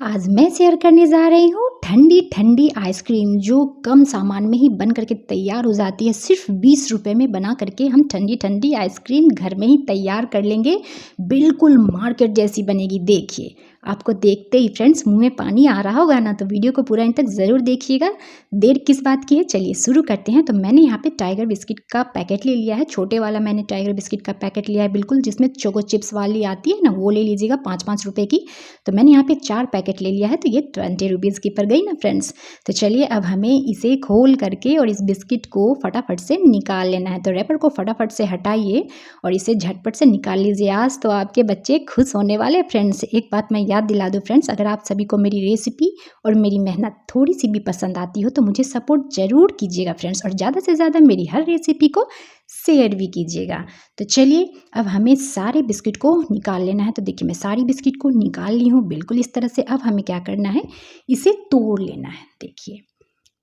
आज मैं शेयर करने जा रही हूँ ठंडी ठंडी आइसक्रीम जो कम सामान में ही बन करके तैयार हो जाती है। सिर्फ 20 रुपए में बना करके हम ठंडी ठंडी आइसक्रीम घर में ही तैयार कर लेंगे। बिल्कुल मार्केट जैसी बनेगी। देखिए, आपको देखते ही फ्रेंड्स मुंह में पानी आ रहा होगा ना, तो वीडियो को पूरा अंत तक ज़रूर देखिएगा। देर किस बात की है, चलिए शुरू करते हैं। तो मैंने यहाँ पे टाइगर बिस्किट का पैकेट ले लिया है। छोटे वाला मैंने टाइगर बिस्किट का पैकेट लिया है, बिल्कुल जिसमें चोको चिप्स वाली आती है ना, वो ले लीजिएगा 5-5 रुपए की। तो मैंने यहाँ पे 4 पैकेट ले लिया है, तो ये 20 रुपीज़ की पड़ गई ना फ्रेंड्स। तो चलिए अब हमें इसे खोल करके और इस बिस्किट को फटाफट से निकाल लेना है। तो रैपर को फटाफट से हटाइए और इसे झटपट से निकाल लीजिए। आज तो आपके बच्चे खुश होने वाले फ्रेंड्स। एक बात मैं याद दिला दूँ फ्रेंड्स, अगर आप सभी को मेरी रेसिपी और मेरी मेहनत थोड़ी सी भी पसंद आती हो तो मुझे सपोर्ट ज़रूर कीजिएगा फ्रेंड्स, और ज़्यादा से ज़्यादा मेरी हर रेसिपी को शेयर भी कीजिएगा। तो चलिए अब हमें सारे बिस्किट को निकाल लेना है। तो देखिए, मैं सारी बिस्किट को निकाल ली हूँ बिल्कुल इस तरह से। अब हमें क्या करना है, इसे तोड़ लेना है। देखिए,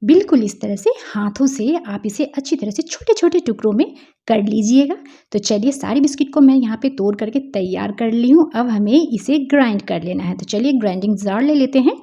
बिल्कुल इस तरह से हाथों से आप इसे अच्छी तरह से छोटे छोटे टुकड़ों में कर लीजिएगा। तो चलिए, सारी बिस्किट को मैं यहाँ पे तोड़ करके तैयार कर ली हूँ। अब हमें इसे ग्राइंड कर लेना है। तो चलिए ग्राइंडिंग जार ले लेते हैं,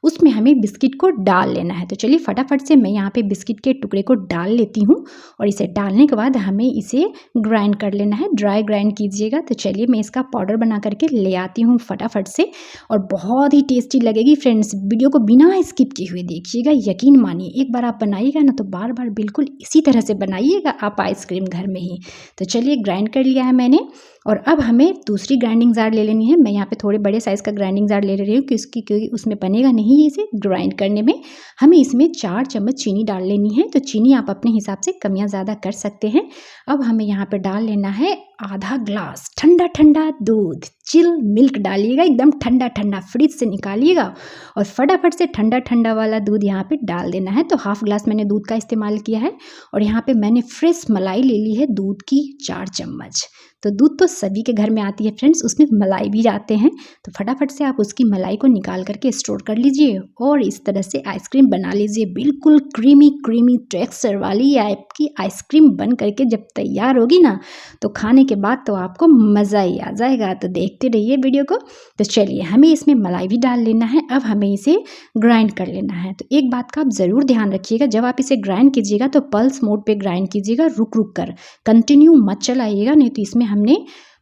उसमें हमें बिस्किट को डाल लेना है। तो चलिए फटाफट से मैं यहाँ पे बिस्किट के टुकड़े को डाल लेती हूँ, और इसे डालने के बाद हमें इसे ग्राइंड कर लेना है। ड्राई ग्राइंड कीजिएगा। तो चलिए मैं इसका पाउडर बना करके ले आती हूँ फटाफट से, और बहुत ही टेस्टी लगेगी फ्रेंड्स। वीडियो को बिना स्किप किए हुए देखिएगा, यकीन मानिए एक बार आप बनाइएगा ना तो बार बार बिल्कुल इसी तरह से बनाइएगा आप आइसक्रीम घर में ही। तो चलिए ग्राइंड कर लिया है मैंने, और अब हमें दूसरी ग्राइंडिंग जार ले लेनी है। मैं यहाँ पे थोड़े बड़े साइज़ का ग्राइंडिंग जार ले रही हूँ क्योंकि उसमें बनेगा नहीं इसे ग्राइंड करने में। हमें इसमें 4 चम्मच चीनी डाल लेनी है। तो चीनी आप अपने हिसाब से कम या ज़्यादा कर सकते हैं। अब हमें यहाँ पे डाल लेना है आधा ग्लास ठंडा ठंडा दूध। चिल मिल्क डालिएगा, एकदम ठंडा ठंडा फ्रिज से निकालिएगा, और फटाफट से ठंडा ठंडा वाला दूध यहाँ पे डाल देना है। तो हाफ ग्लास मैंने दूध का इस्तेमाल किया है, और यहाँ पे मैंने फ्रेश मलाई ले ली है दूध की 4 चम्मच। तो दूध तो सभी के घर में आती है फ्रेंड्स, उसमें मलाई भी जाते हैं। तो फटाफट से आप उसकी मलाई को निकाल करके स्टोर कर लीजिए, और इस तरह से आइसक्रीम बना लीजिए। बिल्कुल क्रीमी क्रीमी टेक्सचर वाली आपकी आइसक्रीम बन करके जब तैयार होगी ना, तो खाने के बाद तो आपको मज़ा ही आ जाएगा। तो देखते रहिए वीडियो को। तो चलिए हमें इसमें मलाई भी डाल लेना है। अब हमें इसे ग्राइंड कर लेना है। तो एक बात का आप ज़रूर ध्यान रखिएगा, जब आप इसे ग्राइंड कीजिएगा तो पल्स मोड पे ग्राइंड कीजिएगा, रुक रुक कर, कंटिन्यू मत चलाइएगा, नहीं तो इसमें हमने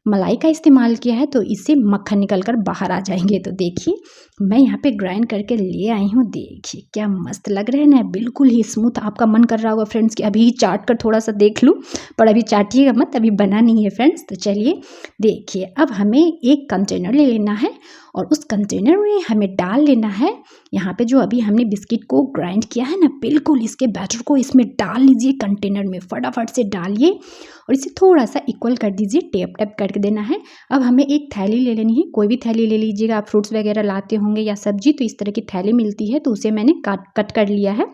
मलाई का इस्तेमाल किया है तो इससे मक्खन निकल कर बाहर आ जाएंगे। तो देखिए मैं यहाँ पे ग्राइंड करके ले आई हूँ। देखिए क्या मस्त लग रहा है ना, बिल्कुल ही स्मूथ। आपका मन कर रहा होगा फ्रेंड्स कि अभी चाट कर थोड़ा सा देख लूँ, पर अभी चाटिएगा मत, अभी बना नहीं है फ्रेंड्स। तो चलिए देखिए, अब हमें एक कंटेनर ले लेना है, और उस कंटेनर में हमें डाल लेना है यहाँ पे जो अभी हमने बिस्किट को ग्राइंड किया है ना, बिल्कुल इसके बैटर को इसमें डाल लीजिए कंटेनर में। फटाफट से डालिए और इसे थोड़ा सा इक्वल कर दीजिए, टेप टेप करके देना है। अब हमें एक थैली ले लेनी है, कोई भी थैली ले लीजिएगा। आप फ्रूट्स वगैरह लाते होंगे या सब्जी, तो इस तरह की थैली मिलती है, तो उसे मैंने कट कर लिया है।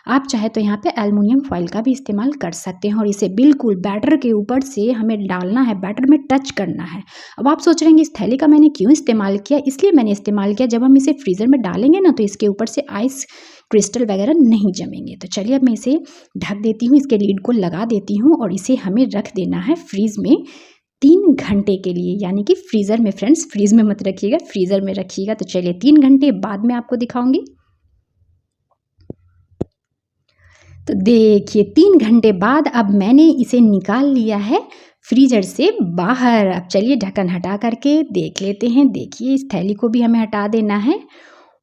आप चाहे तो यहाँ पे एल्युमिनियम फॉइल का भी इस्तेमाल कर सकते हैं, और इसे बिल्कुल बैटर के ऊपर से हमें डालना है, बैटर में टच करना है। अब आप सोच रहे हैं इस थैली का मैंने क्यों इस्तेमाल किया, इसलिए मैंने इस्तेमाल किया, जब हम इसे फ्रीज़र में डालेंगे ना तो इसके ऊपर से आइस क्रिस्टल वगैरह नहीं जमेंगे। तो चलिए अब मैं इसे ढक देती हूँ, इसके लीड को लगा देती हूँ, और इसे हमें रख देना है फ्रीज में 3 घंटे के लिए, यानी कि फ्रीज़र में फ्रेंड्स, फ्रीज में मत रखिएगा, फ्रीज़र में रखिएगा। तो चलिए 3 घंटे बाद में आपको दिखाऊंगी। तो देखिए 3 घंटे बाद अब मैंने इसे निकाल लिया है फ्रीजर से बाहर। अब चलिए ढक्कन हटा करके देख लेते हैं। देखिए इस थैली को भी हमें हटा देना है।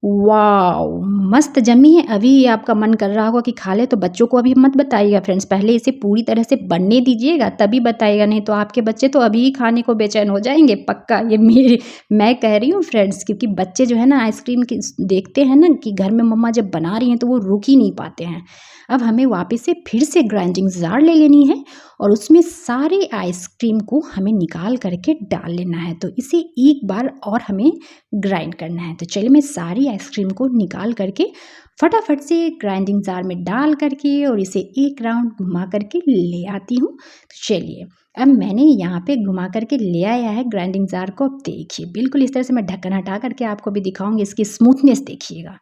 वाओ, मस्त जमी है। अभी आपका मन कर रहा होगा कि खा ले, तो बच्चों को अभी मत बताइएगा फ्रेंड्स, पहले इसे पूरी तरह से बनने दीजिएगा तभी बताइएगा, नहीं तो आपके बच्चे तो अभी ही खाने को बेचैन हो जाएंगे पक्का। ये मैं कह रही हूँ फ्रेंड्स, क्योंकि बच्चे जो है ना आइसक्रीम की देखते हैं ना कि घर में मम्मा जब बना रही हैं तो वो रुक ही नहीं पाते हैं। अब हमें वापस से फिर से ग्राइंडिंग जार ले लेनी है, और उसमें सारे आइसक्रीम को हमें निकाल करके डाल लेना है। तो इसे एक बार और हमें ग्राइंड करना है। तो चलिए मैं सारी आइसक्रीम को निकाल करके फटाफट से ग्राइंडिंग जार में डाल करके और इसे एक राउंड घुमा करके ले आती हूँ। तो चलिए अब मैंने यहाँ पे घुमा करके ले आया है ग्राइंडिंग जार को। अब देखिए बिल्कुल इस तरह से मैं ढक्कन हटा करके आपको भी दिखाऊंगी, इसकी स्मूथनेस देखिएगा।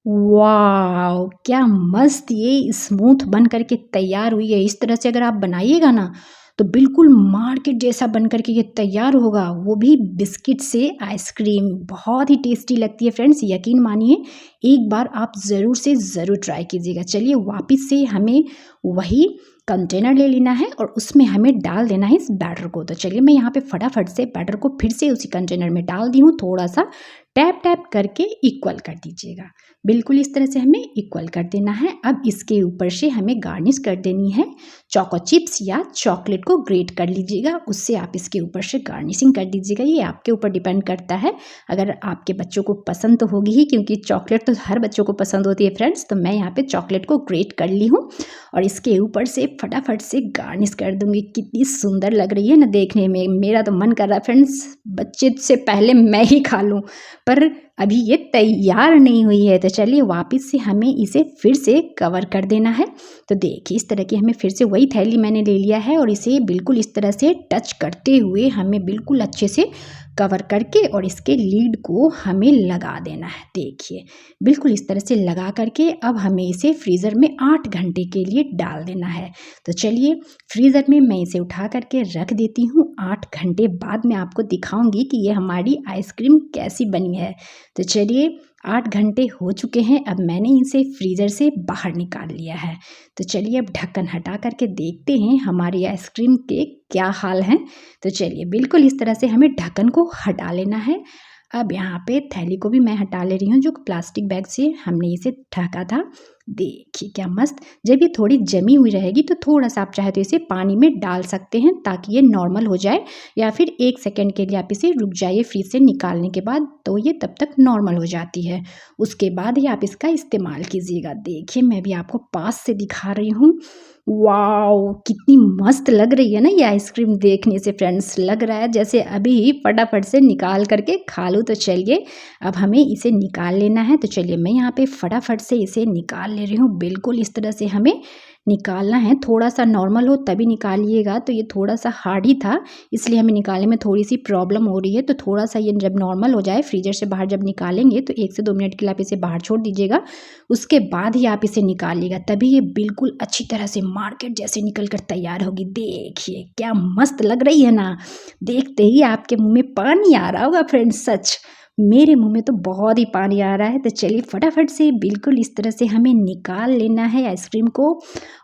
वाओ, क्या मस्त ये स्मूथ बन करके तैयार हुई है। इस तरह से अगर आप बनाइएगा ना तो बिल्कुल मार्केट जैसा बन कर के ये तैयार होगा, वो भी बिस्किट से आइसक्रीम। बहुत ही टेस्टी लगती है फ्रेंड्स, यकीन मानिए एक बार आप ज़रूर से ज़रूर ट्राई कीजिएगा। चलिए वापस से हमें वही कंटेनर ले लेना है और उसमें हमें डाल देना है इस बैटर को। तो चलिए मैं यहाँ पे फटाफट से बैटर को फिर से उसी कंटेनर में डाल दी हूँ। थोड़ा सा टैप टैप करके इक्वल कर दीजिएगा। बिल्कुल इस तरह से हमें इक्वल कर देना है। अब इसके ऊपर से हमें गार्निश कर देनी है चोको चिप्स या चॉकलेट को ग्रेट कर लीजिएगा, उससे आप इसके ऊपर से गार्निशिंग कर दीजिएगा। ये आपके ऊपर डिपेंड करता है, अगर आपके बच्चों को पसंद तो होगी ही, क्योंकि चॉकलेट तो हर बच्चों को पसंद होती है फ्रेंड्स। तो मैं यहाँ पे चॉकलेट को ग्रेट कर ली हूँ और इसके ऊपर से फटाफट से गार्निश कर दूंगी। कितनी सुंदर लग रही है ना देखने में। मेरा तो मन कर रहा है फ्रेंड्स बच्चे से पहले मैं ही खा लूँ, पर अभी ये तैयार नहीं हुई है। तो चलिए वापस से हमें इसे फिर से कवर कर देना है। तो देखिए इस तरह की हमें फिर से वही थैली मैंने ले लिया है और इसे बिल्कुल इस तरह से टच करते हुए हमें बिल्कुल अच्छे से कवर करके और इसके लीड को हमें लगा देना है। देखिए बिल्कुल इस तरह से लगा करके अब हमें इसे फ्रीज़र में 8 घंटे के लिए डाल देना है। तो चलिए फ्रीज़र में मैं इसे उठा करके रख देती हूँ। 8 घंटे बाद मैं आपको दिखाऊंगी कि ये हमारी आइसक्रीम कैसी बनी है। तो चलिए 8 घंटे हो चुके हैं, अब मैंने इसे फ्रीज़र से बाहर निकाल लिया है। तो चलिए अब ढक्कन हटा करके देखते हैं हमारी आइसक्रीम के क्या हाल हैं। तो चलिए बिल्कुल इस तरह से हमें ढक्कन को हटा लेना है। अब यहाँ पे थैली को भी मैं हटा ले रही हूँ, जो प्लास्टिक बैग से हमने इसे ढका था। देखिए क्या मस्त। जब ये थोड़ी जमी हुई रहेगी तो थोड़ा सा आप चाहे तो इसे पानी में डाल सकते हैं ताकि ये नॉर्मल हो जाए, या फिर 1 सेकेंड के लिए आप इसे रुक जाइए फ्रीज से निकालने के बाद, तो ये तब तक नॉर्मल हो जाती है। उसके बाद ही आप इसका इस्तेमाल कीजिएगा। देखिए मैं भी आपको पास से दिखा रही हूँ। वाओ कितनी मस्त लग रही है ना ये आइसक्रीम। देखने से फ्रेंड्स लग रहा है जैसे अभी ही फटाफट से निकाल करके खा लूँ। तो चलिए अब हमें इसे निकाल लेना है। तो चलिए मैं यहाँ पे फटाफट से इसे निकाल ले रही हूँ। बिल्कुल इस तरह से हमें निकालना है। थोड़ा सा नॉर्मल हो तभी निकालिएगा। तो ये थोड़ा सा हार्ड ही था, इसलिए हमें निकालने में थोड़ी सी प्रॉब्लम हो रही है। तो थोड़ा सा ये जब नॉर्मल हो जाए फ्रीजर से बाहर जब निकालेंगे तो 1 से 2 मिनट के लिए आप इसे बाहर छोड़ दीजिएगा। उसके बाद ही आप इसे निकालिएगा, तभी ये बिल्कुल अच्छी तरह से मार्केट जैसे निकल कर तैयार होगी। देखिए क्या मस्त लग रही है ना। देखते ही आपके मुँह में पानी आ रहा होगा फ्रेंड्स। सच मेरे मुंह में तो बहुत ही पानी आ रहा है। तो चलिए फटाफट से बिल्कुल इस तरह से हमें निकाल लेना है आइसक्रीम को।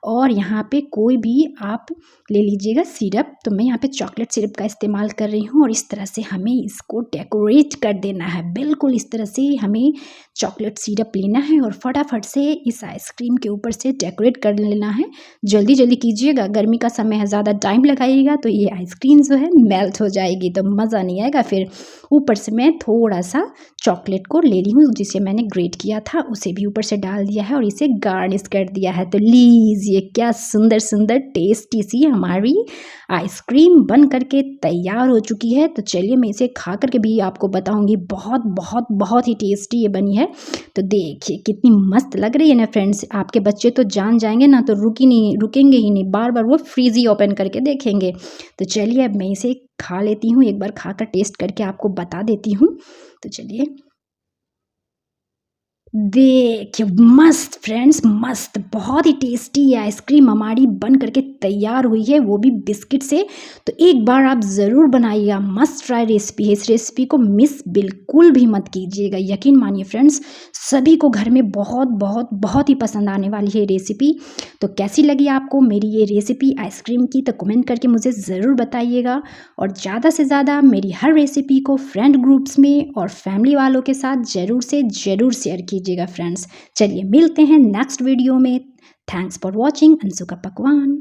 और यहाँ पे कोई भी आप ले लीजिएगा सिरप। तो मैं यहाँ पे चॉकलेट सिरप का इस्तेमाल कर रही हूँ और इस तरह से हमें इसको डेकोरेट कर देना है। बिल्कुल इस तरह से हमें चॉकलेट सिरप लेना है और फटाफट से इस आइसक्रीम के ऊपर से डेकोरेट कर लेना है। जल्दी जल्दी कीजिएगा, गर्मी का समय है, ज़्यादा टाइम लगाइएगा तो ये आइसक्रीम जो है मेल्ट हो जाएगी, तो मज़ा नहीं आएगा फिर। ऊपर से मैं थोड़ा सा चॉकलेट को ले ली हूँ जिसे मैंने ग्रेट किया था, उसे भी ऊपर से डाल दिया है और इसे गार्निश कर दिया है। तो लीजिए क्या सुंदर सुंदर टेस्टी सी हमारी आइसक्रीम बन करके तैयार हो चुकी है। तो चलिए मैं इसे खा करके भी आपको बताऊंगी। बहुत बहुत बहुत ही टेस्टी ये बनी है। तो देखिए कितनी मस्त लग रही है ना फ्रेंड्स। आपके बच्चे तो जान जाएंगे ना, तो रुकेंगे ही नहीं, बार बार वो फ्रीज ही ओपन करके देखेंगे। तो चलिए अब मैं इसे खा लेती हूँ, एक बार खाकर टेस्ट करके आपको बता देती हूँ। तो चलिए देखिए मस्त फ्रेंड्स, मस्त बहुत ही टेस्टी आइसक्रीम हमारी बन करके तैयार हुई है, वो भी बिस्किट से। तो एक बार आप ज़रूर बनाइएगा, मस्त ट्राई रेसिपी है। इस रेसिपी को मिस बिल्कुल भी मत कीजिएगा। यकीन मानिए फ्रेंड्स सभी को घर में बहुत बहुत बहुत ही पसंद आने वाली है रेसिपी। तो कैसी लगी आपको मेरी ये रेसिपी आइसक्रीम की, तो कमेंट करके मुझे ज़रूर बताइएगा। और ज़्यादा से ज़्यादा मेरी हर रेसिपी को फ्रेंड ग्रुप्स में और फैमिली वालों के साथ ज़रूर से ज़रूर शेयर कीजिएगा फ्रेंड्स। चलिए मिलते हैं नेक्स्ट वीडियो में। थैंक्स फॉर वॉचिंग अंशु का पकवान।